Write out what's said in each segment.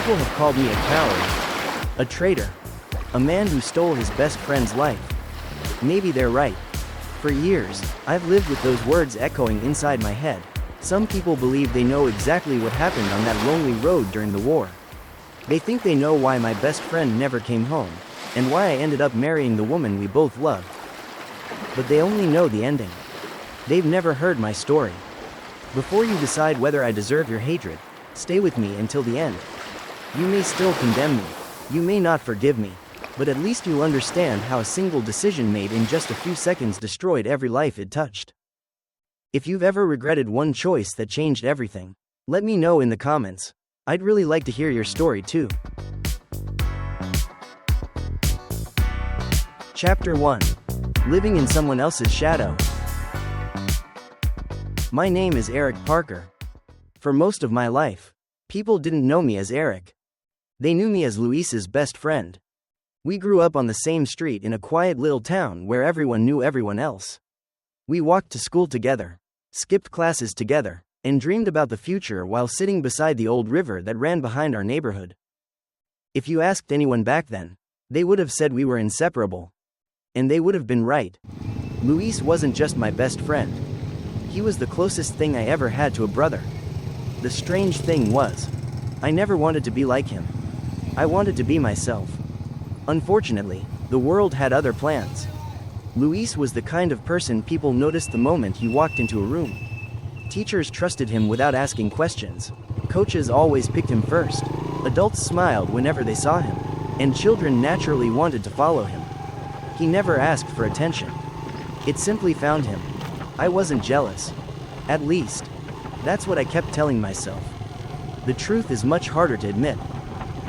People have called me a coward, a traitor, a man who stole his best friend's life. Maybe they're right. For years, I've lived with those words echoing inside my head. Some people believe they know exactly what happened on that lonely road during the war. They think they know why my best friend never came home, and why I ended up marrying the woman we both loved. But they only know the ending. They've never heard my story. Before you decide whether I deserve your hatred, stay with me until the end. You may still condemn me, you may not forgive me, but at least you'll understand how a single decision made in just a few seconds destroyed every life it touched. If you've ever regretted one choice that changed everything, let me know in the comments. I'd really like to hear your story too. Chapter 1. Living in Someone Else's Shadow. My name is Eric Parker. For most of my life, people didn't know me as Eric. They knew me as Luis's best friend. We grew up on the same street in a quiet little town where everyone knew everyone else. We walked to school together, skipped classes together, and dreamed about the future while sitting beside the old river that ran behind our neighborhood. If you asked anyone back then, they would have said we were inseparable. And they would have been right. Luis wasn't just my best friend. He was the closest thing I ever had to a brother. The strange thing was, I never wanted to be like him. I wanted to be myself. Unfortunately, the world had other plans. Luis was the kind of person people noticed the moment he walked into a room. Teachers trusted him without asking questions. Coaches always picked him first. Adults smiled whenever they saw him, and children naturally wanted to follow him. He never asked for attention. It simply found him. I wasn't jealous. At least, that's what I kept telling myself. The truth is much harder to admit.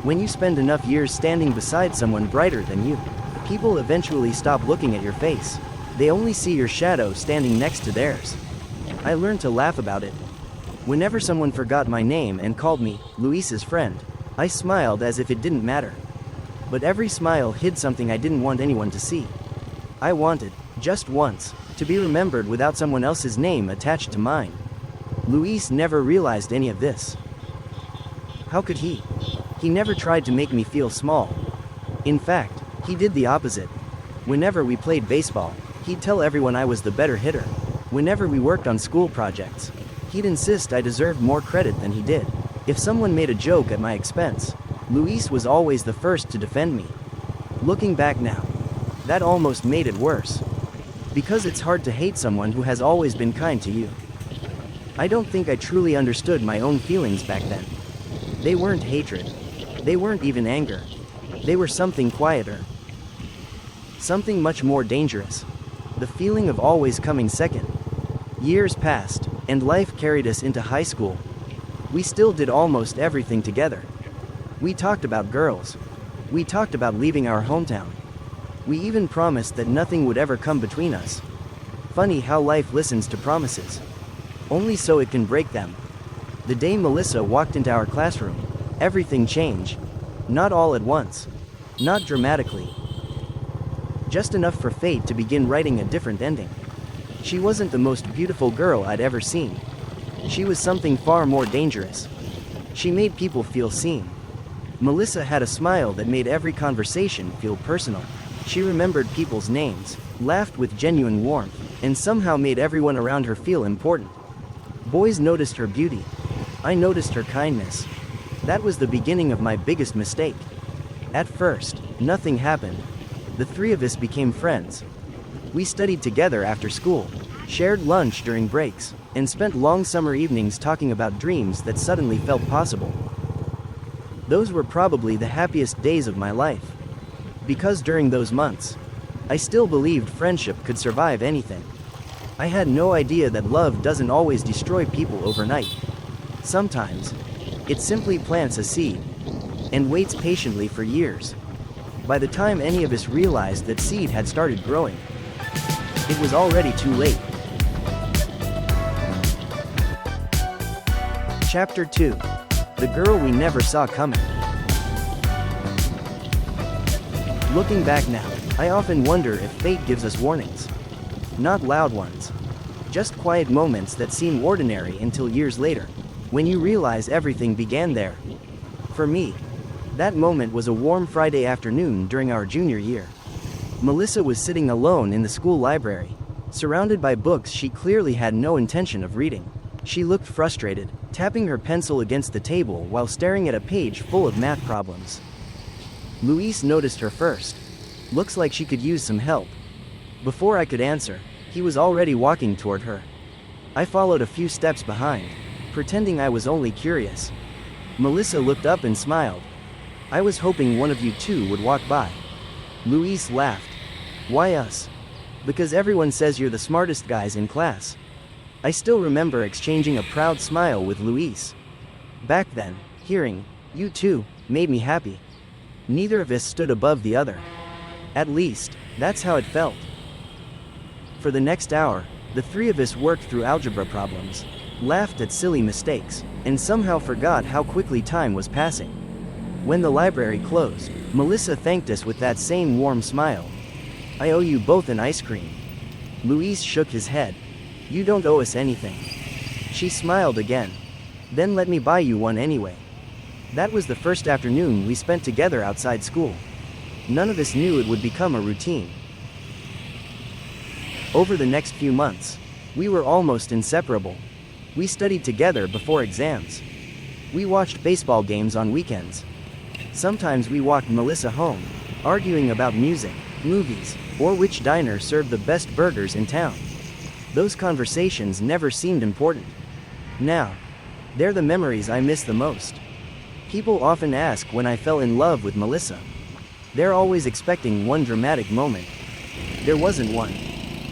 When you spend enough years standing beside someone brighter than you, people eventually stop looking at your face. They only see your shadow standing next to theirs. I learned to laugh about it. Whenever someone forgot my name and called me Luis's friend, I smiled as if it didn't matter. But every smile hid something I didn't want anyone to see. I wanted, just once, to be remembered without someone else's name attached to mine. Luis never realized any of this. How could he? He never tried to make me feel small. In fact, he did the opposite. Whenever we played baseball, he'd tell everyone I was the better hitter. Whenever we worked on school projects, he'd insist I deserved more credit than he did. If someone made a joke at my expense, Luis was always the first to defend me. Looking back now, that almost made it worse. Because it's hard to hate someone who has always been kind to you. I don't think I truly understood my own feelings back then. They weren't hatred. They weren't even anger. They were something quieter. Something much more dangerous. The feeling of always coming second. Years passed, and life carried us into high school. We still did almost everything together. We talked about girls. We talked about leaving our hometown. We even promised that nothing would ever come between us. Funny how life listens to promises. Only so it can break them. The day Mellisa walked into our classroom, everything changed. Not all at once. Not dramatically. Just enough for fate to begin writing a different ending. She wasn't the most beautiful girl I'd ever seen. She was something far more dangerous. She made people feel seen. Mellisa had a smile that made every conversation feel personal. She remembered people's names, laughed with genuine warmth, and somehow made everyone around her feel important. Boys noticed her beauty. I noticed her kindness. That was the beginning of my biggest mistake. At first, nothing happened. The three of us became friends. We studied together after school, shared lunch during breaks, and spent long summer evenings talking about dreams that suddenly felt possible. Those were probably the happiest days of my life. Because during those months, I still believed friendship could survive anything. I had no idea that love doesn't always destroy people overnight. Sometimes, it simply plants a seed and waits patiently for years. By the time any of us realized that seed had started growing, it was already too late. Chapter 2. The Girl We Never Saw Coming. Looking back now, I often wonder if fate gives us warnings. Not loud ones. Just quiet moments that seem ordinary until years later, when you realize everything began there. For me, That moment was a warm Friday afternoon during our junior year. Mellisa was sitting alone in the school library, surrounded by books she clearly had no intention of reading. She looked frustrated, tapping her pencil against the table while staring at a page full of math problems. Luis noticed her first. Looks like she could use some help. Before I could answer, he was already walking toward her. I followed a few steps behind, pretending I was only curious. Mellisa looked up and smiled. I was hoping one of you two would walk by. Luis laughed. Why us? Because everyone says you're the smartest guys in class. I still remember exchanging a proud smile with Luis. Back then, hearing, you two, made me happy. Neither of us stood above the other. At least, that's how it felt. For the next hour, the three of us worked through algebra problems, laughed at silly mistakes, and somehow forgot how quickly time was passing. When the library closed, Mellisa thanked us with that same warm smile. I owe you both an ice cream. Luis shook his head. You don't owe us anything. She smiled again. Then let me buy you one anyway. That was the first afternoon we spent together outside school. None of us knew it would become a routine. Over the next few months, we were almost inseparable. We studied together before exams. We watched baseball games on weekends. Sometimes we walked Mellisa home, arguing about music, movies, or which diner served the best burgers in town. Those conversations never seemed important. Now, they're the memories I miss the most. People often ask when I fell in love with Mellisa. They're always expecting one dramatic moment. There wasn't one.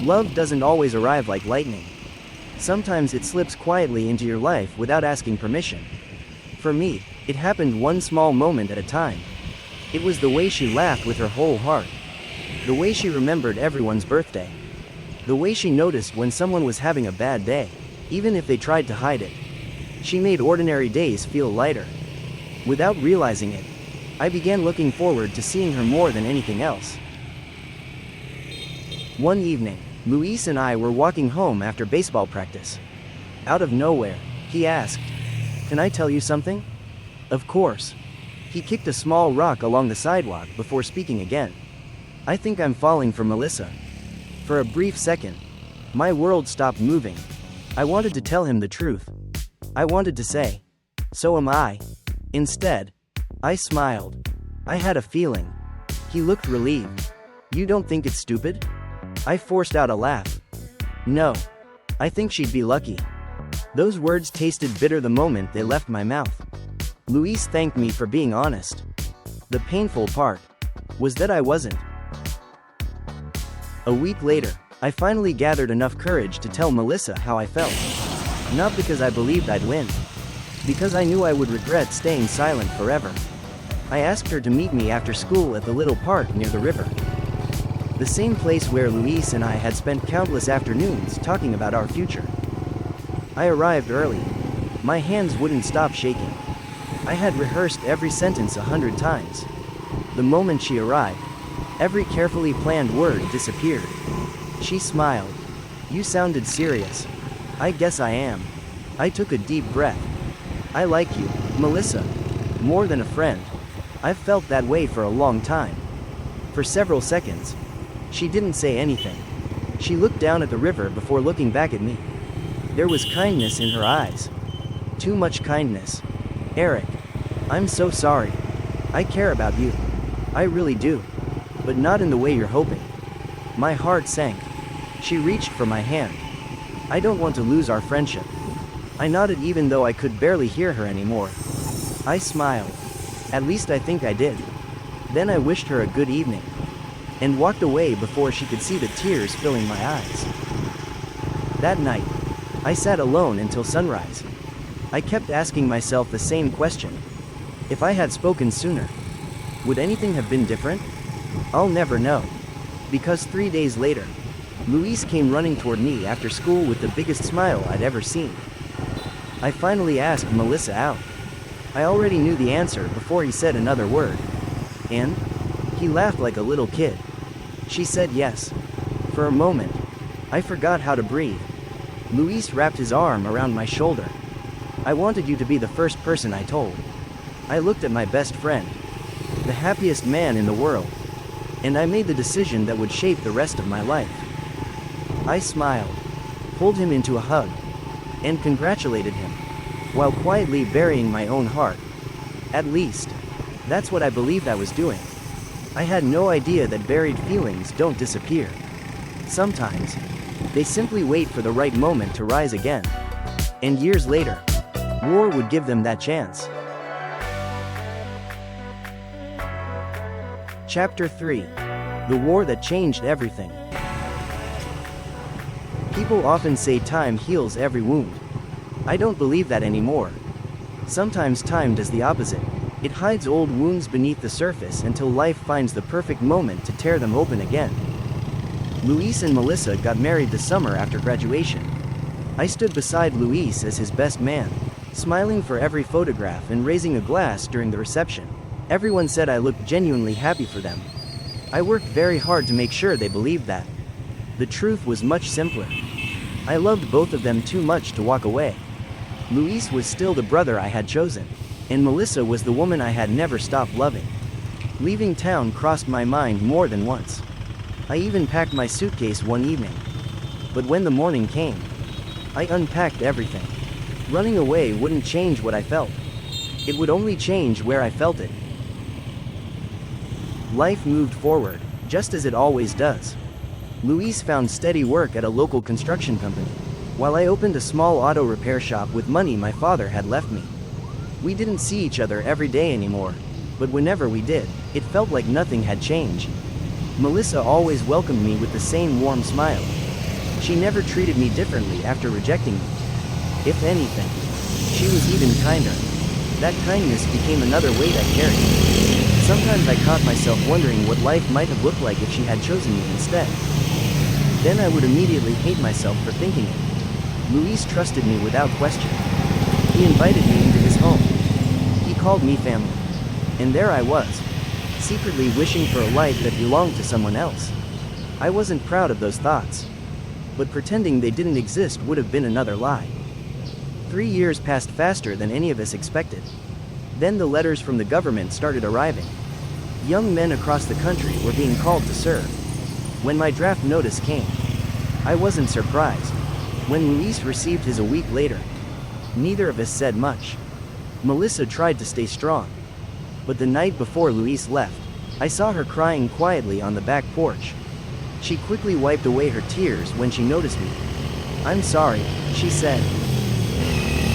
Love doesn't always arrive like lightning. Sometimes it slips quietly into your life without asking permission. For me, it happened one small moment at a time. It was the way she laughed with her whole heart. The way she remembered everyone's birthday. The way she noticed when someone was having a bad day, even if they tried to hide it. She made ordinary days feel lighter. Without realizing it, I began looking forward to seeing her more than anything else. One evening, Luis and I were walking home after baseball practice. Out of nowhere, he asked, "Can I tell you something?" Of course. He kicked a small rock along the sidewalk before speaking again. I think I'm falling for Mellisa. For a brief second, my world stopped moving. I wanted to tell him the truth. I wanted to say, "So am I." Instead, I smiled. I had a feeling. He looked relieved. You don't think it's stupid? I forced out a laugh. No. I think she'd be lucky. Those words tasted bitter the moment they left my mouth. Luis thanked me for being honest. The painful part was that I wasn't. A week later, I finally gathered enough courage to tell Mellisa how I felt. Not because I believed I'd win. Because I knew I would regret staying silent forever. I asked her to meet me after school at the little park near the river. The same place where Luis and I had spent countless afternoons talking about our future. I arrived early. My hands wouldn't stop shaking. I had rehearsed every sentence 100 times. The moment she arrived, every carefully planned word disappeared. She smiled. You sounded serious. I guess I am. I took a deep breath. I like you, Mellisa. More than a friend. I've felt that way for a long time. For several seconds, she didn't say anything. She looked down at the river before looking back at me. There was kindness in her eyes. Too much kindness. Eric, I'm so sorry. I care about you. I really do. But not in the way you're hoping. My heart sank. She reached for my hand. I don't want to lose our friendship. I nodded even though I could barely hear her anymore. I smiled. At least I think I did. Then I wished her a good evening. And walked away before she could see the tears filling my eyes. That night, I sat alone until sunrise. I kept asking myself the same question. If I had spoken sooner, would anything have been different? I'll never know. Because 3 days later, Luis came running toward me after school with the biggest smile I'd ever seen. I finally asked Mellisa out. I already knew the answer before he said another word. And? He laughed like a little kid. She said yes. For a moment, I forgot how to breathe. Luis wrapped his arm around my shoulder. I wanted you to be the first person I told. I looked at my best friend. the happiest man in the world. And I made the decision that would shape the rest of my life. I smiled, pulled him into a hug, and congratulated him, while quietly burying my own heart. At least, that's what I believed I was doing. I had no idea that buried feelings don't disappear. Sometimes, they simply wait for the right moment to rise again. And years later, war would give them that chance. Chapter 3. The War That Changed Everything. People often say time heals every wound. I don't believe that anymore. Sometimes time does the opposite. It hides old wounds beneath the surface until life finds the perfect moment to tear them open again. Luis and Mellisa got married the summer after graduation. I stood beside Luis as his best man, smiling for every photograph and raising a glass during the reception. Everyone said I looked genuinely happy for them. I worked very hard to make sure they believed that. The truth was much simpler. I loved both of them too much to walk away. Luis was still the brother I had chosen, and Mellisa was the woman I had never stopped loving. Leaving town crossed my mind more than once. I even packed my suitcase one evening. But when the morning came, I unpacked everything. Running away wouldn't change what I felt. It would only change where I felt it. Life moved forward, just as it always does. Luis found steady work at a local construction company, while I opened a small auto repair shop with money my father had left me. We didn't see each other every day anymore, but whenever we did, it felt like nothing had changed. Mellisa always welcomed me with the same warm smile. She never treated me differently after rejecting me. If anything, she was even kinder. That kindness became another weight I carried. Sometimes I caught myself wondering what life might have looked like if she had chosen me instead. Then I would immediately hate myself for thinking it. Luis trusted me without question. He invited me into his home. He called me family. And there I was, secretly wishing for a life that belonged to someone else. I wasn't proud of those thoughts. But pretending they didn't exist would have been another lie. 3 years passed faster than any of us expected. Then the letters from the government started arriving. Young men across the country were being called to serve. When my draft notice came, I wasn't surprised. When Luis received his a week later, neither of us said much. Mellisa tried to stay strong. But the night before Luis left, I saw her crying quietly on the back porch. She quickly wiped away her tears when she noticed me. "I'm sorry," she said.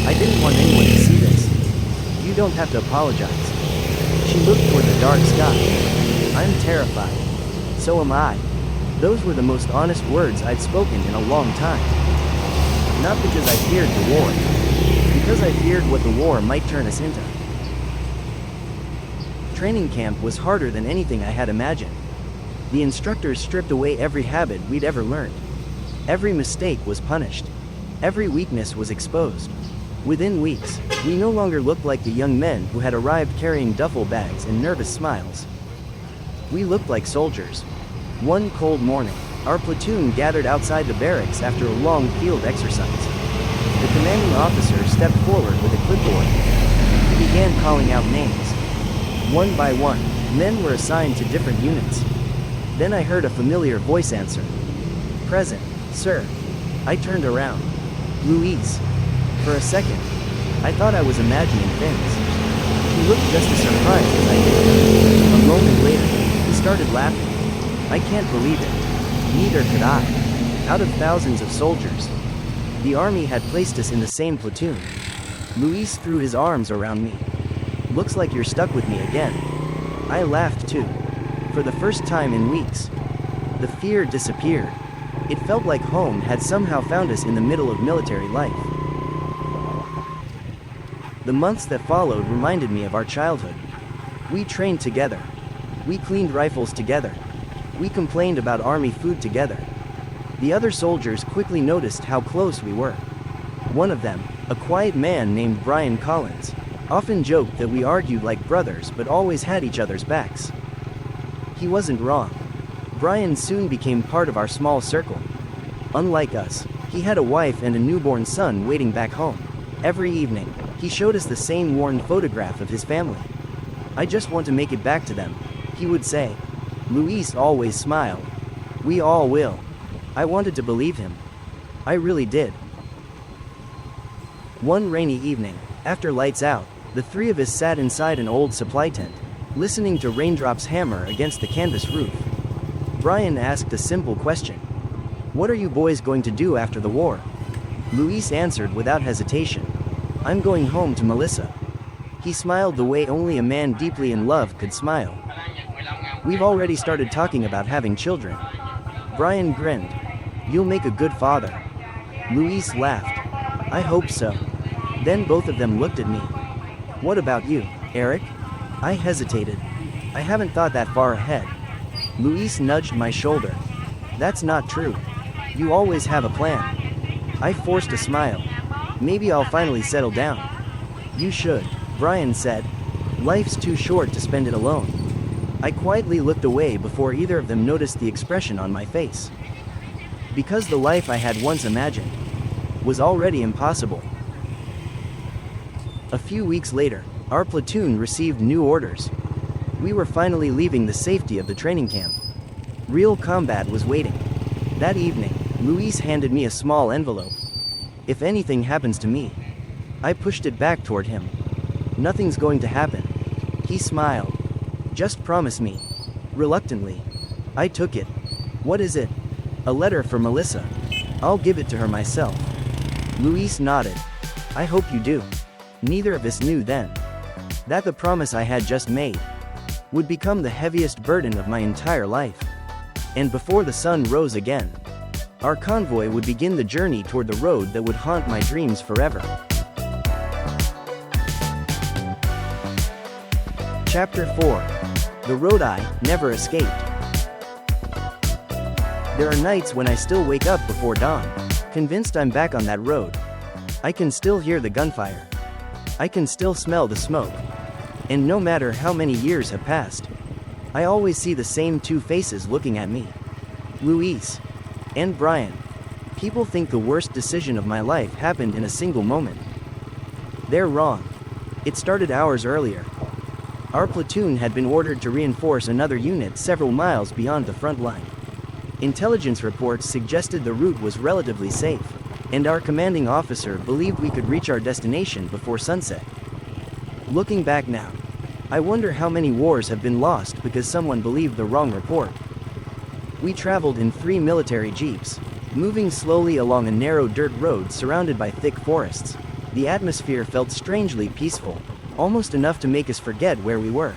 "I didn't want anyone to see this. You don't have to apologize." She looked toward the dark sky. "I'm terrified. So am I." Those were the most honest words I'd spoken in a long time. Not because I feared the war, because I feared what the war might turn us into. Training camp was harder than anything I had imagined. The instructors stripped away every habit we'd ever learned. Every mistake was punished. Every weakness was exposed. Within weeks, we no longer looked like the young men who had arrived carrying duffel bags and nervous smiles. We looked like soldiers. One cold morning, our platoon gathered outside the barracks after a long field exercise. The commanding officer stepped forward with a clipboard. He began calling out names. One by one, men were assigned to different units. Then I heard a familiar voice answer. "Present, sir." I turned around. "Luis." For a second, I thought I was imagining things. He looked just as surprised as I did. A moment later, he started laughing. I can't believe it. Neither could I. Out of thousands of soldiers, the army had placed us in the same platoon. Luis threw his arms around me. "Looks like you're stuck with me again." I laughed too. For the first time in weeks, the fear disappeared. It felt like home had somehow found us in the middle of military life. The months that followed reminded me of our childhood. We trained together. We cleaned rifles together. We complained about army food together. The other soldiers quickly noticed how close we were. One of them, a quiet man named Brian Collins, often joked that we argued like brothers but always had each other's backs. He wasn't wrong. Brian soon became part of our small circle. Unlike us, he had a wife and a newborn son waiting back home. Every evening, he showed us the same worn photograph of his family. I just want to make it back to them, he would say. Luis always smiled. We all will. I wanted to believe him. I really did. One rainy evening, after lights out, the three of us sat inside an old supply tent, listening to raindrops hammer against the canvas roof. Brian asked a simple question. What are you boys going to do after the war? Luis answered without hesitation. I'm going home to Mellisa. He smiled the way only a man deeply in love could smile. We've already started talking about having children. Brian grinned. You'll make a good father. Luis laughed. I hope so. Then both of them looked at me. What about you, Eric? I hesitated. I haven't thought that far ahead. Luis nudged my shoulder. That's not true. You always have a plan. I forced a smile. Maybe I'll finally settle down. You should, Brian said. Life's too short to spend it alone. I quietly looked away before either of them noticed the expression on my face. Because the life I had once imagined was already impossible. A few weeks later, our platoon received new orders. We were finally leaving the safety of the training camp. Real combat was waiting. That evening, Luis handed me a small envelope. If anything happens to me, I pushed it back toward him. Nothing's going to happen. He smiled. Just promise me. Reluctantly. I took it. What is it? A letter for Mellisa. I'll give it to her myself. Luis nodded. I hope you do. Neither of us knew then that the promise I had just made would become the heaviest burden of my entire life. And before the sun rose again, our convoy would begin the journey toward the road that would haunt my dreams forever. Chapter 4. The Road I Never Escaped. There are nights when I still wake up before dawn, convinced I'm back on that road. I can still hear the gunfire. I can still smell the smoke. And no matter how many years have passed, I always see the same two faces looking at me. Luis and Brian. People think the worst decision of my life happened in a single moment. They're wrong. It started hours earlier. Our platoon had been ordered to reinforce another unit several miles beyond the front line. Intelligence reports suggested the route was relatively safe, and our commanding officer believed we could reach our destination before sunset. Looking back now, I wonder how many wars have been lost because someone believed the wrong report. We traveled in 3 military jeeps, moving slowly along a narrow dirt road surrounded by thick forests. The atmosphere felt strangely peaceful, almost enough to make us forget where we were.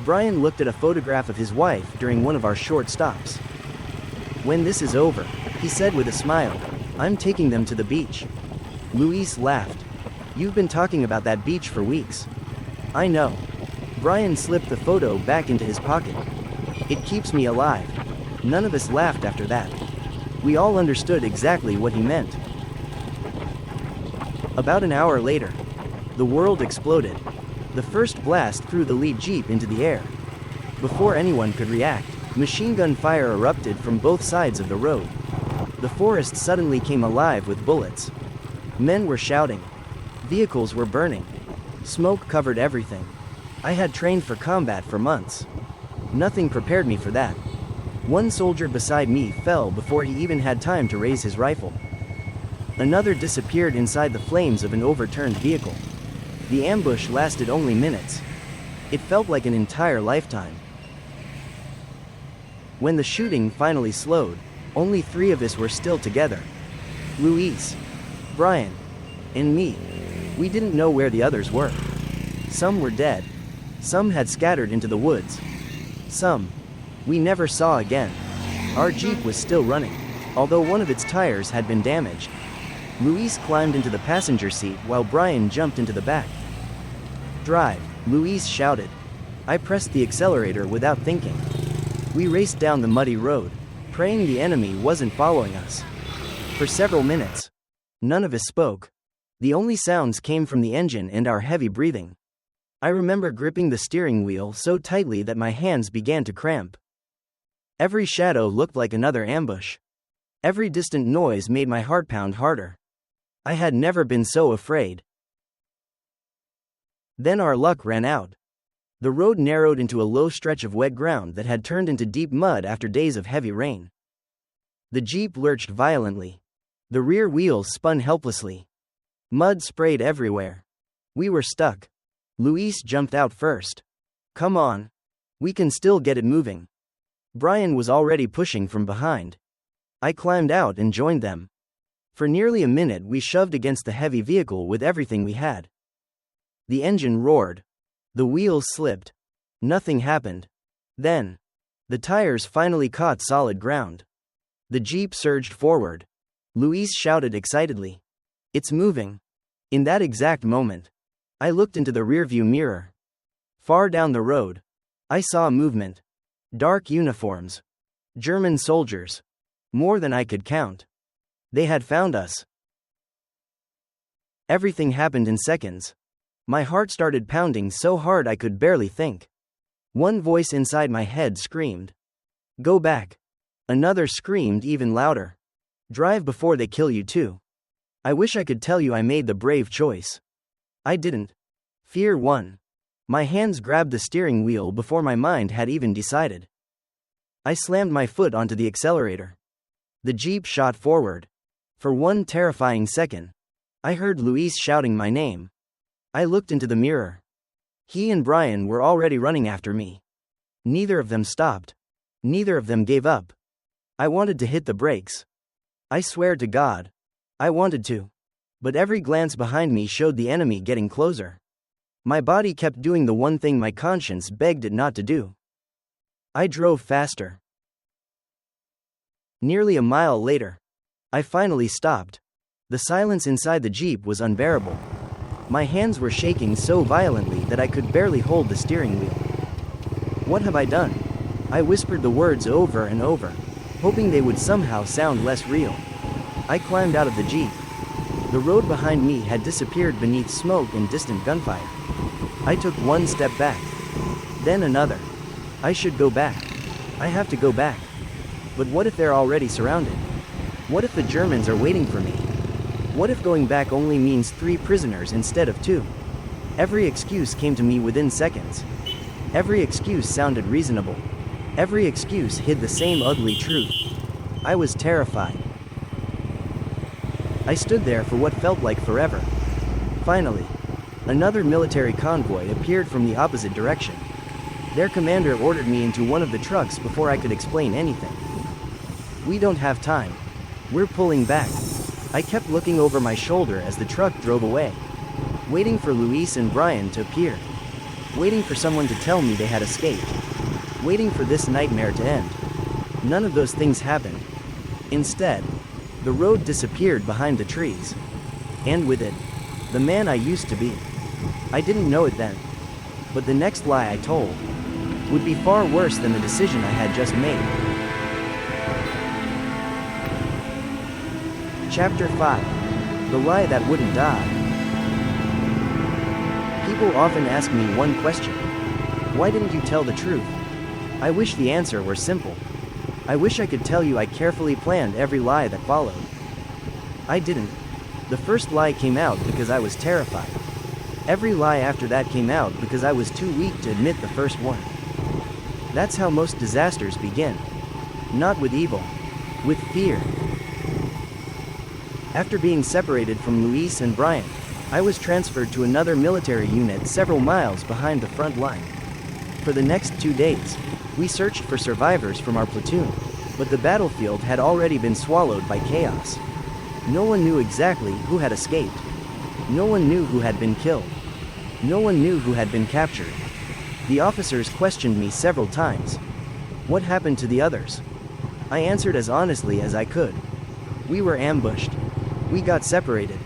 Brian looked at a photograph of his wife during one of our short stops. When this is over, he said with a smile, I'm taking them to the beach. Luis laughed. You've been talking about that beach for weeks. I know. Brian slipped the photo back into his pocket. It keeps me alive. None of us laughed after that. We all understood exactly what he meant. About an hour later, the world exploded. The first blast threw the lead jeep into the air. Before anyone could react, machine gun fire erupted from both sides of the road. The forest suddenly came alive with bullets. Men were shouting. Vehicles were burning. Smoke covered everything. I had trained for combat for months. Nothing prepared me for that. One soldier beside me fell before he even had time to raise his rifle. Another disappeared inside the flames of an overturned vehicle. The ambush lasted only minutes. It felt like an entire lifetime. When the shooting finally slowed, only 3 of us were still together. Luis, Brian, and me. We didn't know where the others were. Some were dead. Some had scattered into the woods. Some we never saw again. Our jeep was still running, although one of its tires had been damaged. Luis climbed into the passenger seat while Brian jumped into the back. Drive, Luis shouted. I pressed the accelerator without thinking. We raced down the muddy road, praying the enemy wasn't following us. For several minutes, none of us spoke. The only sounds came from the engine and our heavy breathing. I remember gripping the steering wheel so tightly that my hands began to cramp. Every shadow looked like another ambush. Every distant noise made my heart pound harder. I had never been so afraid. Then our luck ran out. The road narrowed into a low stretch of wet ground that had turned into deep mud after days of heavy rain. The Jeep lurched violently. The rear wheels spun helplessly. Mud sprayed everywhere. We were stuck. Luis jumped out first. "Come on. We can still get it moving." Brian was already pushing from behind. I climbed out and joined them. For nearly a minute we shoved against the heavy vehicle with everything we had. The engine roared. The wheels slipped. Nothing happened. Then, the tires finally caught solid ground. The Jeep surged forward. Luis shouted excitedly, "It's moving." In that exact moment, I looked into the rearview mirror. Far down the road, I saw movement. Dark uniforms. German soldiers. More than I could count. They had found us. Everything happened in seconds. My heart started pounding so hard I could barely think. One voice inside my head screamed, "Go back." Another screamed even louder, "Drive before they kill you too." I wish I could tell you I made the brave choice. I didn't. Fear won. My hands grabbed the steering wheel before my mind had even decided. I slammed my foot onto the accelerator. The Jeep shot forward. For one terrifying second, I heard Luis shouting my name. I looked into the mirror. He and Brian were already running after me. Neither of them stopped. Neither of them gave up. I wanted to hit the brakes. I swear to God, I wanted to. But every glance behind me showed the enemy getting closer. My body kept doing the one thing my conscience begged it not to do. I drove faster. Nearly a mile later, I finally stopped. The silence inside the Jeep was unbearable. My hands were shaking so violently that I could barely hold the steering wheel. "What have I done?" I whispered the words over and over, hoping they would somehow sound less real. I climbed out of the Jeep. The road behind me had disappeared beneath smoke and distant gunfire. I took one step back. Then another. I should go back. I have to go back. But what if they're already surrounded? What if the Germans are waiting for me? What if going back only means 3 prisoners instead of 2? Every excuse came to me within seconds. Every excuse sounded reasonable. Every excuse hid the same ugly truth. I was terrified. I stood there for what felt like forever. Finally, another military convoy appeared from the opposite direction. Their commander ordered me into one of the trucks before I could explain anything. "We don't have time. We're pulling back." I kept looking over my shoulder as the truck drove away, waiting for Luis and Brian to appear, waiting for someone to tell me they had escaped, waiting for this nightmare to end. None of those things happened. Instead, the road disappeared behind the trees. And with it, the man I used to be. I didn't know it then. But the next lie I told would be far worse than the decision I had just made. Chapter 5. The Lie That Wouldn't Die. People often ask me one question. Why didn't you tell the truth? I wish the answer were simple. I wish I could tell you I carefully planned every lie that followed. I didn't. The first lie came out because I was terrified. Every lie after that came out because I was too weak to admit the first one. That's how most disasters begin. Not with evil. With fear. After being separated from Luis and Brian, I was transferred to another military unit several miles behind the front line. For the next 2 days, we searched for survivors from our platoon, but the battlefield had already been swallowed by chaos. No one knew exactly who had escaped. No one knew who had been killed. No one knew who had been captured. The officers questioned me several times. What happened to the others? I answered as honestly as I could. We were ambushed. We got separated.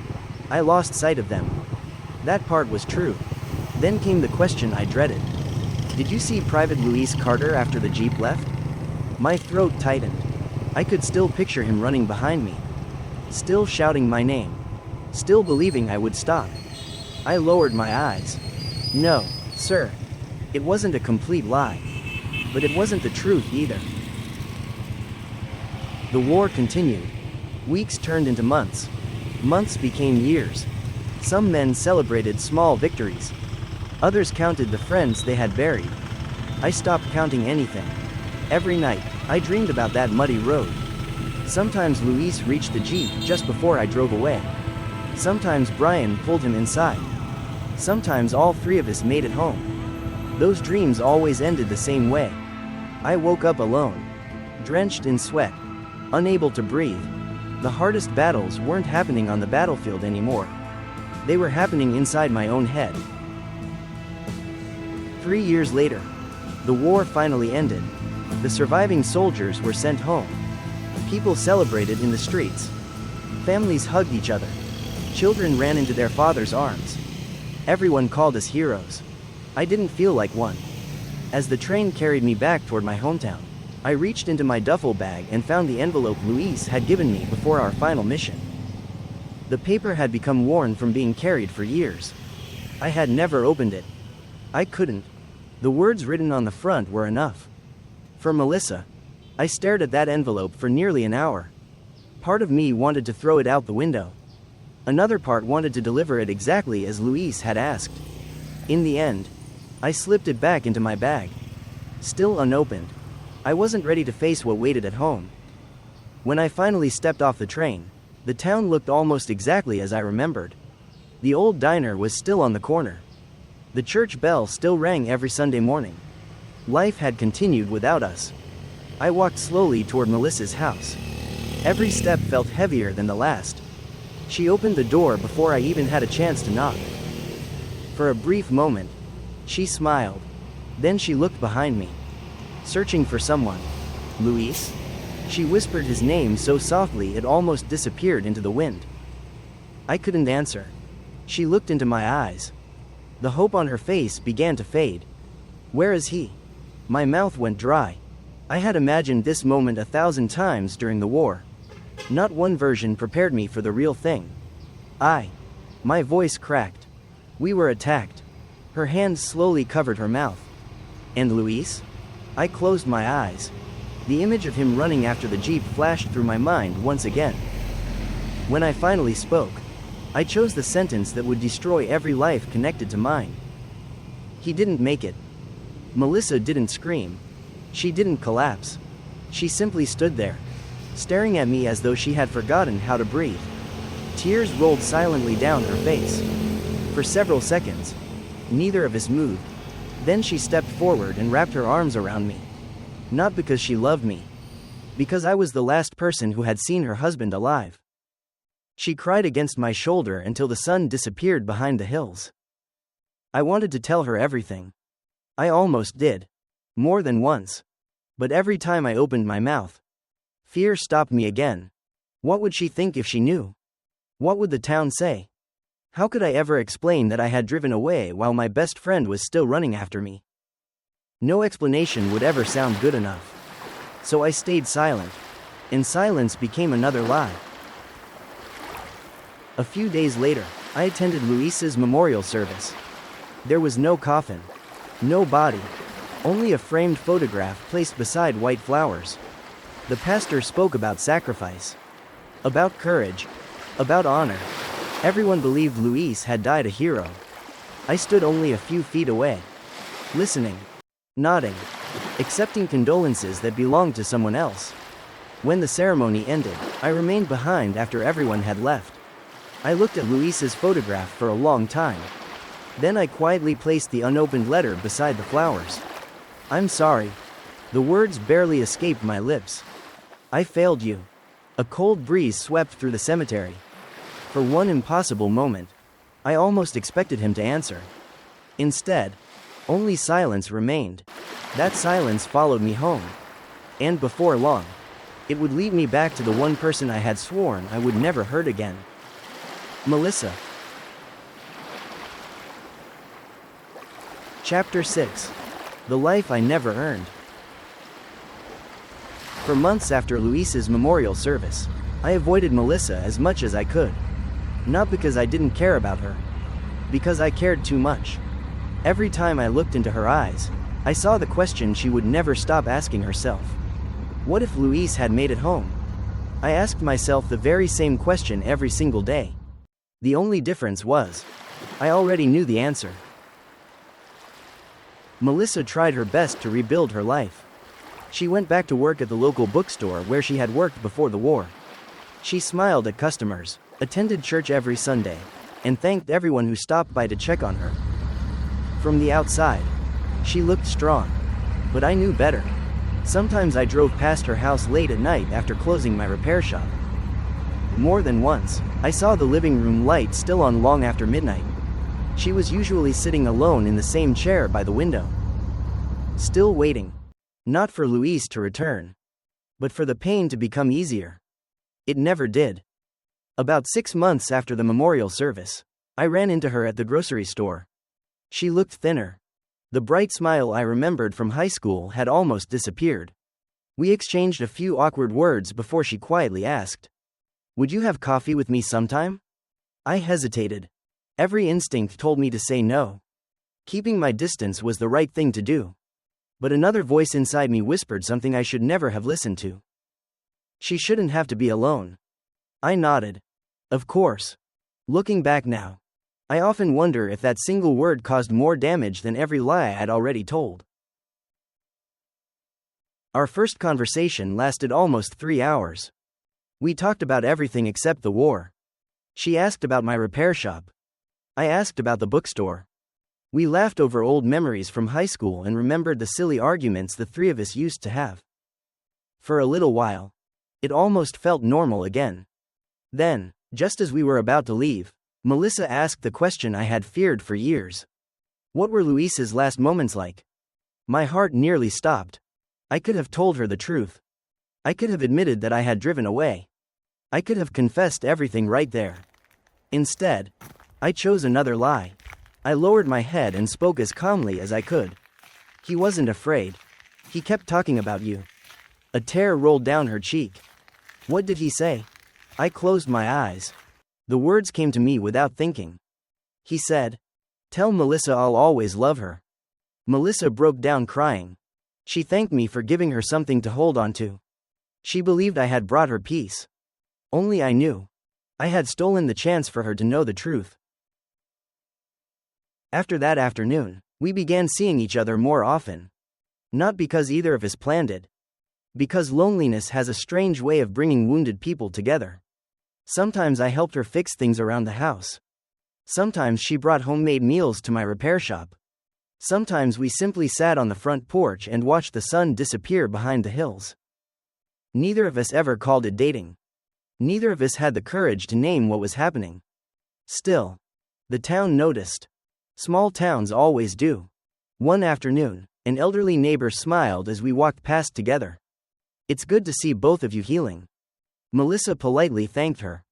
I lost sight of them. That part was true. Then came the question I dreaded. Did you see Private Luis Carter after the Jeep left? My throat tightened. I could still picture him running behind me. Still shouting my name. Still believing I would stop. I lowered my eyes. No, sir. It wasn't a complete lie. But it wasn't the truth either. The war continued. Weeks turned into months. Months became years. Some men celebrated small victories. Others counted the friends they had buried. I stopped counting anything. Every night, I dreamed about that muddy road. Sometimes Luis reached the Jeep just before I drove away. Sometimes Brian pulled him inside. Sometimes all three of us made it home. Those dreams always ended the same way. I woke up alone, drenched in sweat, unable to breathe. The hardest battles weren't happening on the battlefield anymore. They were happening inside my own head. 3 years later, the war finally ended. The surviving soldiers were sent home. People celebrated in the streets. Families hugged each other. Children ran into their father's arms. Everyone called us heroes. I didn't feel like one. As the train carried me back toward my hometown, I reached into my duffel bag and found the envelope Luis had given me before our final mission. The paper had become worn from being carried for years. I had never opened it. I couldn't. The words written on the front were enough. For Mellisa. I stared at that envelope for nearly an hour. Part of me wanted to throw it out the window. Another part wanted to deliver it exactly as Luis had asked. In the end, I slipped it back into my bag. Still unopened. I wasn't ready to face what waited at home. When I finally stepped off the train, the town looked almost exactly as I remembered. The old diner was still on the corner. The church bell still rang every Sunday morning. Life had continued without us. I walked slowly toward Melissa's house. Every step felt heavier than the last. She opened the door before I even had a chance to knock. For a brief moment, she smiled. Then she looked behind me. Searching for someone. Luis? She whispered his name so softly it almost disappeared into the wind. I couldn't answer. She looked into my eyes. The hope on her face began to fade. Where is he? My mouth went dry. I had imagined this moment 1,000 times during the war. Not one version prepared me for the real thing. My voice cracked. We were attacked. Her hands slowly covered her mouth. And Luis? I closed my eyes. The image of him running after the Jeep flashed through my mind once again. When I finally spoke, I chose the sentence that would destroy every life connected to mine. He didn't make it. Mellisa didn't scream. She didn't collapse. She simply stood there, staring at me as though she had forgotten how to breathe. Tears rolled silently down her face. For several seconds, neither of us moved. Then she stepped forward and wrapped her arms around me. Not because she loved me. Because I was the last person who had seen her husband alive. She cried against my shoulder until the sun disappeared behind the hills. I wanted to tell her everything. I almost did. More than once. But every time I opened my mouth, fear stopped me again. What would she think if she knew? What would the town say? How could I ever explain that I had driven away while my best friend was still running after me? No explanation would ever sound good enough. So I stayed silent. And silence became another lie. A few days later, I attended Luis's memorial service. There was no coffin. No body. Only a framed photograph placed beside white flowers. The pastor spoke about sacrifice. About courage. About honor. Everyone believed Luis had died a hero. I stood only a few feet away. Listening. Nodding. Accepting condolences that belonged to someone else. When the ceremony ended, I remained behind after everyone had left. I looked at Luis's photograph for a long time. Then I quietly placed the unopened letter beside the flowers. I'm sorry. The words barely escaped my lips. I failed you. A cold breeze swept through the cemetery. For one impossible moment, I almost expected him to answer. Instead, only silence remained. That silence followed me home. And before long, it would lead me back to the one person I had sworn I would never hurt again. Mellisa. Chapter 6. The Life I Never Earned. For months after Luis's memorial service, I avoided Mellisa as much as I could. Not because I didn't care about her. Because I cared too much. Every time I looked into her eyes, I saw the question she would never stop asking herself. What if Luis had made it home? I asked myself the very same question every single day. The only difference was, I already knew the answer. Mellisa tried her best to rebuild her life. She went back to work at the local bookstore where she had worked before the war. She smiled at customers, attended church every Sunday, and thanked everyone who stopped by to check on her. From the outside, she looked strong. But I knew better. Sometimes I drove past her house late at night after closing my repair shop. More than once, I saw the living room light still on long after midnight. She was usually sitting alone in the same chair by the window. Still waiting. Not for Luis to return, but for the pain to become easier. It never did. About 6 months after the memorial service, I ran into her at the grocery store. She looked thinner. The bright smile I remembered from high school had almost disappeared. We exchanged a few awkward words before she quietly asked, "Would you have coffee with me sometime?" I hesitated. Every instinct told me to say no. Keeping my distance was the right thing to do. But another voice inside me whispered something I should never have listened to. She shouldn't have to be alone. I nodded. Of course. Looking back now, I often wonder if that single word caused more damage than every lie I had already told. Our first conversation lasted almost 3 hours. We talked about everything except the war. She asked about my repair shop. I asked about the bookstore. We laughed over old memories from high school and remembered the silly arguments the three of us used to have. For a little while, it almost felt normal again. Then, just as we were about to leave, Mellisa asked the question I had feared for years. What were Luis's last moments like? My heart nearly stopped. I could have told her the truth. I could have admitted that I had driven away. I could have confessed everything right there. Instead, I chose another lie. I lowered my head and spoke as calmly as I could. He wasn't afraid. He kept talking about you. A tear rolled down her cheek. What did he say? I closed my eyes. The words came to me without thinking. He said, "Tell Mellisa I'll always love her." Mellisa broke down crying. She thanked me for giving her something to hold on to. She believed I had brought her peace. Only I knew. I had stolen the chance for her to know the truth. After that afternoon, we began seeing each other more often. Not because either of us planned it. Because loneliness has a strange way of bringing wounded people together. Sometimes I helped her fix things around the house. Sometimes she brought homemade meals to my repair shop. Sometimes we simply sat on the front porch and watched the sun disappear behind the hills. Neither of us ever called it dating. Neither of us had the courage to name what was happening. Still, the town noticed. Small towns always do. One afternoon, an elderly neighbor smiled as we walked past together. "It's good to see both of you healing." Mellisa politely thanked her.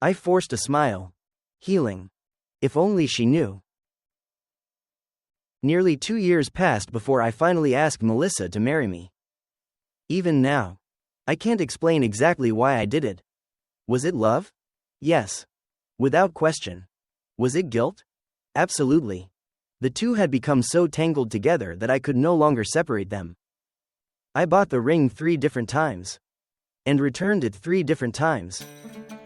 I forced a smile. Healing. If only she knew. Nearly 2 years passed before I finally asked Mellisa to marry me. Even now, I can't explain exactly why I did it. Was it love? Yes. Without question. Was it guilt? Absolutely. The two had become so tangled together that I could no longer separate them. I bought the ring 3 different times. And returned it 3 different times.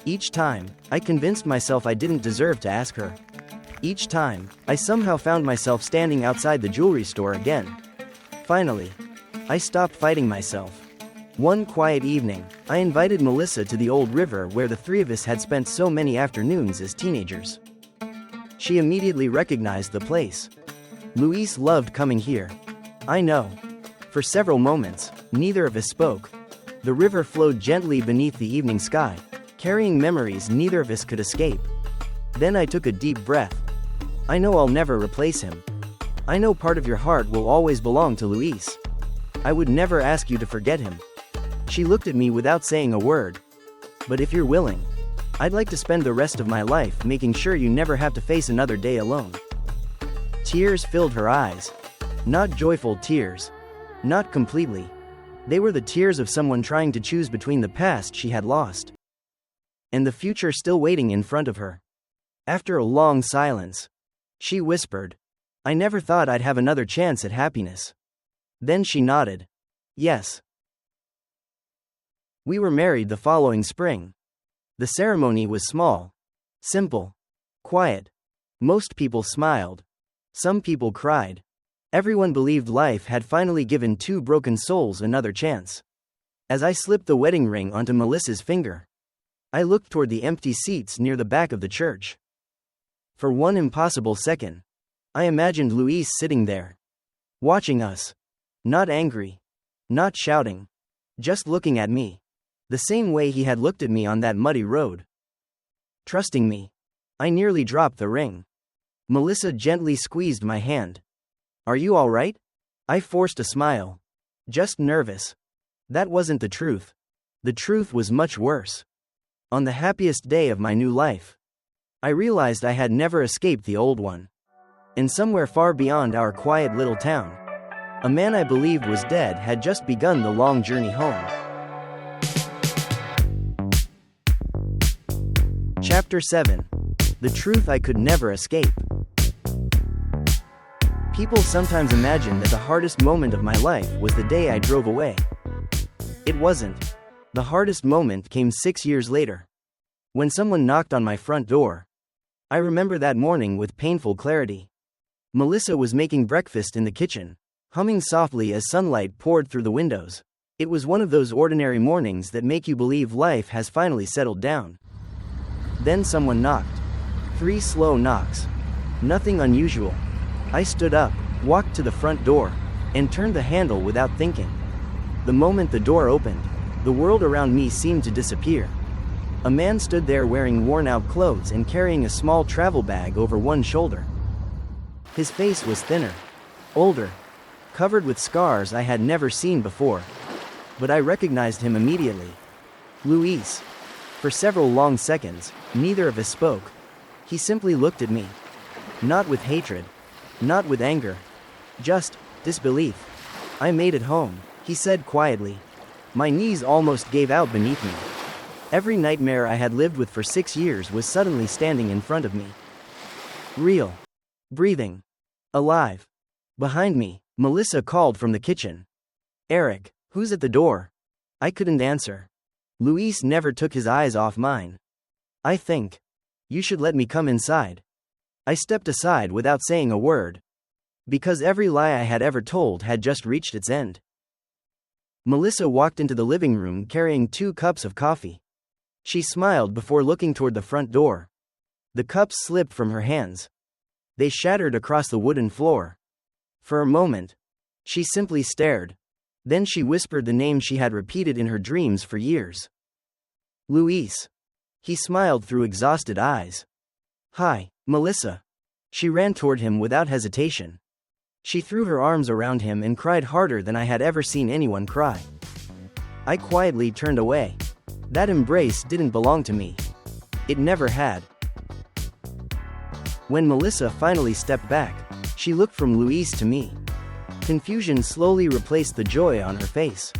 Each time, I convinced myself I didn't deserve to ask her. Each time, I somehow found myself standing outside the jewelry store again. Finally, I stopped fighting myself. One quiet evening, I invited Mellisa to the old river where the three of us had spent so many afternoons as teenagers. She immediately recognized the place. Luis loved coming here. I know. For several moments, neither of us spoke. The river flowed gently beneath the evening sky, carrying memories neither of us could escape. Then I took a deep breath. I know I'll never replace him. I know part of your heart will always belong to Luis. I would never ask you to forget him. She looked at me without saying a word. But if you're willing, I'd like to spend the rest of my life making sure you never have to face another day alone. Tears filled her eyes. Not joyful tears. Not completely. They were the tears of someone trying to choose between the past she had lost and the future still waiting in front of her. After a long silence, she whispered, "I never thought I'd have another chance at happiness." Then she nodded. Yes. We were married the following spring. The ceremony was small, simple, quiet. Most people smiled. Some people cried. Everyone believed life had finally given two broken souls another chance. As I slipped the wedding ring onto Melissa's finger, I looked toward the empty seats near the back of the church. For one impossible second, I imagined Luis sitting there, watching us. Not angry, not shouting, just looking at me, the same way he had looked at me on that muddy road. Trusting me. I nearly dropped the ring. Mellisa gently squeezed my hand. "Are you all right?" I forced a smile. "Just nervous." That wasn't the truth. The truth was much worse. On the happiest day of my new life, I realized I had never escaped the old one. And somewhere far beyond our quiet little town, a man I believed was dead had just begun the long journey home. Chapter 7. The Truth I Could Never Escape. People sometimes imagine that the hardest moment of my life was the day I drove away. It wasn't. The hardest moment came 6 years later, when someone knocked on my front door. I remember that morning with painful clarity. Mellisa was making breakfast in the kitchen, humming softly as sunlight poured through the windows. It was one of those ordinary mornings that make you believe life has finally settled down. Then someone knocked. 3 slow knocks. Nothing unusual. I stood up, walked to the front door, and turned the handle without thinking. The moment the door opened, the world around me seemed to disappear. A man stood there wearing worn-out clothes and carrying a small travel bag over one shoulder. His face was thinner, older, covered with scars I had never seen before. But I recognized him immediately. Luis. For several long seconds, neither of us spoke. He simply looked at me. Not with hatred, not with anger, just disbelief. "I made it home," he said quietly. My knees almost gave out beneath me. Every nightmare I had lived with for 6 years was suddenly standing in front of me. Real. Breathing. Alive. Behind me, Mellisa called from the kitchen. "Eric, who's at the door?" I couldn't answer. Luis never took his eyes off mine. "I think you should let me come inside." I stepped aside without saying a word, because every lie I had ever told had just reached its end. Mellisa walked into the living room carrying 2 cups of coffee. She smiled before looking toward the front door. The cups slipped from her hands. They shattered across the wooden floor. For a moment, she simply stared. Then she whispered the name she had repeated in her dreams for years. "Luis." He smiled through exhausted eyes. "Hi, Mellisa." She ran toward him without hesitation. She threw her arms around him and cried harder than I had ever seen anyone cry. I quietly turned away. That embrace didn't belong to me. It never had. When Mellisa finally stepped back, she looked from Luis to me. Confusion slowly replaced the joy on her face.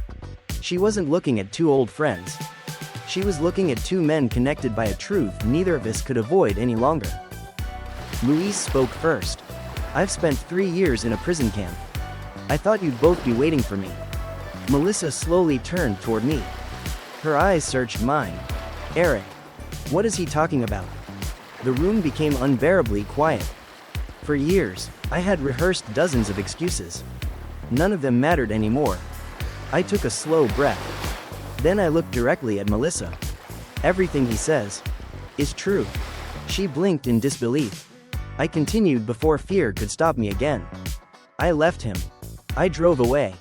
She wasn't looking at 2 old friends. She was looking at 2 men connected by a truth neither of us could avoid any longer. Luis spoke first. "I've spent 3 years in a prison camp. I thought you'd both be waiting for me." Mellisa slowly turned toward me. Her eyes searched mine. "Eric, what is he talking about?" The room became unbearably quiet. For years, I had rehearsed dozens of excuses. None of them mattered anymore. I took a slow breath. Then I looked directly at Mellisa. "Everything he says is true." She blinked in disbelief. I continued before fear could stop me again. "I left him. I drove away.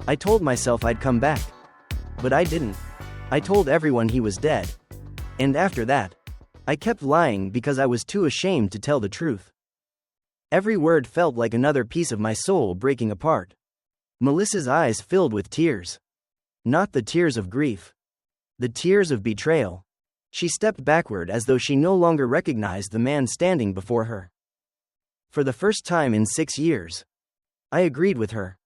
I told myself I'd come back. But I didn't. I told everyone he was dead. And after that, I kept lying because I was too ashamed to tell the truth." Every word felt like another piece of my soul breaking apart. Melissa's eyes filled with tears. Not the tears of grief. The tears of betrayal. She stepped backward as though she no longer recognized the man standing before her. For the first time in 6 years, I agreed with her.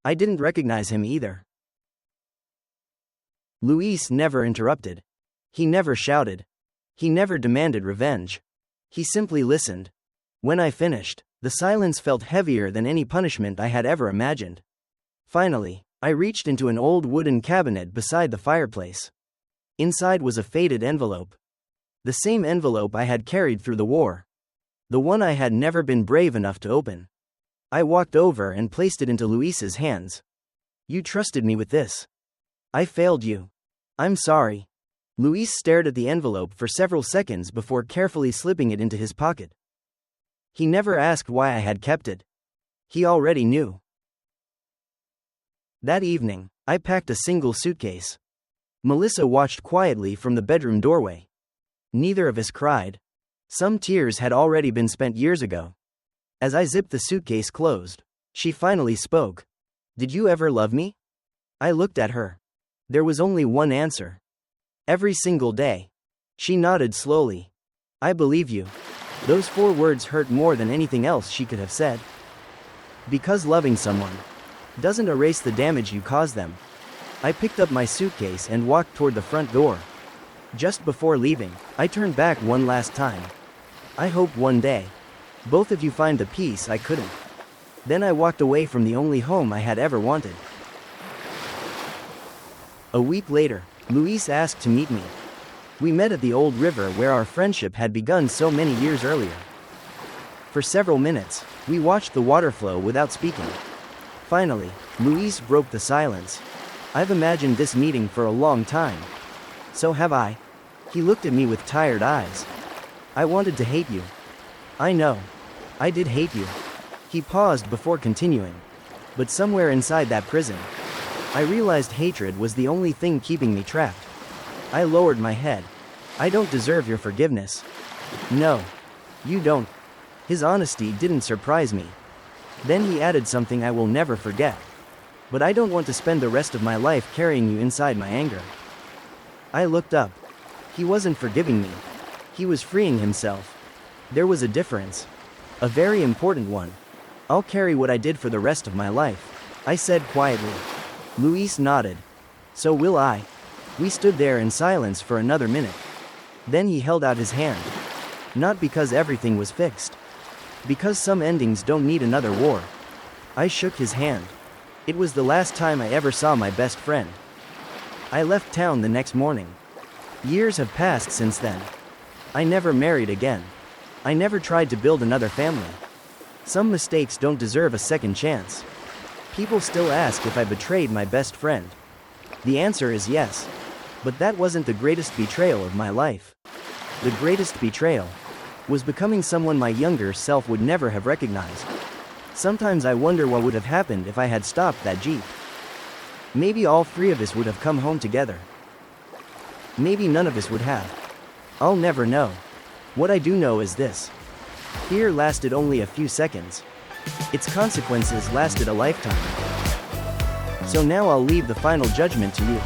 I didn't recognize him either. Luis never interrupted. He never shouted. He never demanded revenge. He simply listened. When I finished, the silence felt heavier than any punishment I had ever imagined. Finally, I reached into an old wooden cabinet beside the fireplace. Inside was a faded envelope. The same envelope I had carried through the war. The one I had never been brave enough to open. I walked over and placed it into Luisa's hands. You trusted me with this. I failed you. I'm sorry. Luis stared at the envelope for several seconds before carefully slipping it into his pocket. He never asked why I had kept it. He already knew. That evening, I packed a single suitcase. Mellisa watched quietly from the bedroom doorway. Neither of us cried. Some tears had already been spent years ago. As I zipped the suitcase closed, she finally spoke. Did you ever love me? I looked at her. There was only one answer. Every single day. She nodded slowly. I believe you. Those 4 words hurt more than anything else she could have said. Because loving someone doesn't erase the damage you cause them. I picked up my suitcase and walked toward the front door. Just before leaving, I turned back one last time. I hope one day, both of you find the peace I couldn't. Then I walked away from the only home I had ever wanted. A week later, Luis asked to meet me. We met at the old river where our friendship had begun so many years earlier. For several minutes, we watched the water flow without speaking. Finally, Luis broke the silence. I've imagined this meeting for a long time. So have I. He looked at me with tired eyes. I wanted to hate you. I know. I did hate you. He paused before continuing. But somewhere inside that prison, I realized hatred was the only thing keeping me trapped. I lowered my head. I don't deserve your forgiveness. No. You don't. His honesty didn't surprise me. Then he added something I will never forget. But I don't want to spend the rest of my life carrying you inside my anger. I looked up. He wasn't forgiving me. He was freeing himself. There was a difference. A very important one. I'll carry what I did for the rest of my life, I said quietly. Luis nodded. So will I. We stood there in silence for another minute. Then he held out his hand. Not because everything was fixed. Because some endings don't need another war. I shook his hand. It was the last time I ever saw my best friend. I left town the next morning. Years have passed since then. I never married again. I never tried to build another family. Some mistakes don't deserve a second chance. People still ask if I betrayed my best friend. The answer is yes. But that wasn't the greatest betrayal of my life. The greatest betrayal was becoming someone my younger self would never have recognized. Sometimes I wonder what would have happened if I had stopped that Jeep. Maybe all 3 of us would have come home together. Maybe none of us would have. I'll never know. What I do know is this. Fear lasted only a few seconds. Its consequences lasted a lifetime. So now I'll leave the final judgment to you.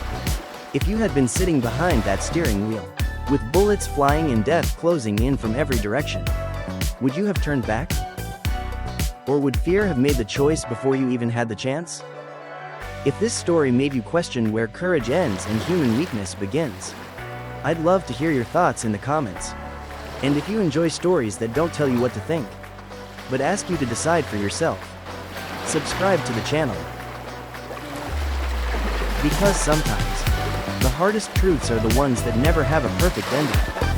If you had been sitting behind that steering wheel, with bullets flying and death closing in from every direction, would you have turned back? Or would fear have made the choice before you even had the chance? If this story made you question where courage ends and human weakness begins, I'd love to hear your thoughts in the comments. And if you enjoy stories that don't tell you what to think, but ask you to decide for yourself, subscribe to the channel. Because sometimes, the hardest truths are the ones that never have a perfect ending.